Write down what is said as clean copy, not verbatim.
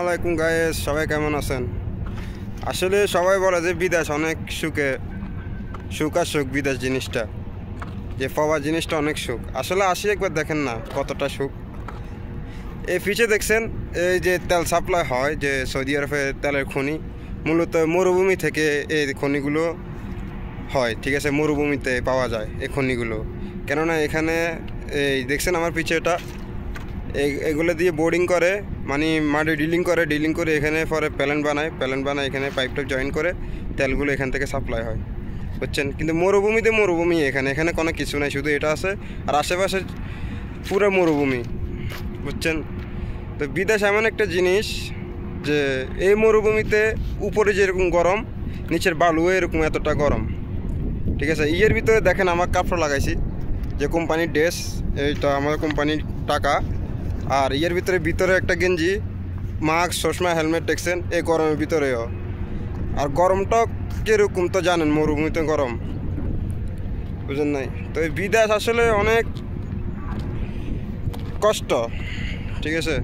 আসসালামাইকুম গাইস, সবাই কেমন আছেন? আসলে সবাই বলে যে বিদেশ অনেক সুখ আর সুখ। বিদেশ জিনিসটা, যে পাওয়া জিনিসটা অনেক সুখ। আসলে আসি একবার দেখেন না কতটা সুখ। এই পিছে দেখছেন, এই যে তেল সাপ্লাই হয়, যে সৌদি আরবে তেলের খনি মূলত মরুভূমি থেকে এই খনিগুলো হয়। ঠিক আছে, মরুভূমিতে পাওয়া যায় এই খনিগুলো। কেননা এখানে এই দেখছেন আমার পিছে এটা, এগুলো দিয়ে বোর্ডিং করে, মানে মাটি ডিলিং করে এখানে পরে প্যালেন বানায় এখানে পাইপ জয়েন করে তেলগুলো এখান থেকে সাপ্লাই হয়, বুঝছেন? কিন্তু মরুভূমি এখানে কোনো কিছু নাই, শুধু এটা আছে আর আশেপাশে পুরো মরুভূমি, বুঝছেন? তো বিদেশ এমন একটা জিনিস যে এই মরুভূমিতে উপরে যেরকম গরম, নিচের বালুও এরকম এতটা গরম। ঠিক আছে, ইয়ের ভিতরে দেখেন আমার কাপড় লাগাইছি, যে কোম্পানির ড্রেস, এইটা আমার কোম্পানির টাকা। আর ইয়ের ভিতরে একটা গেঞ্জি, মাস্ক, চশমা, হেলমেট দেখছেন এই গরমের ভিতরেও। আর গরমটা কীরকম তো জানেন, মরুভূমিতে গরম, বুঝেন নাই? তো এই বিদেশ আসলে অনেক কষ্ট, ঠিক আছে।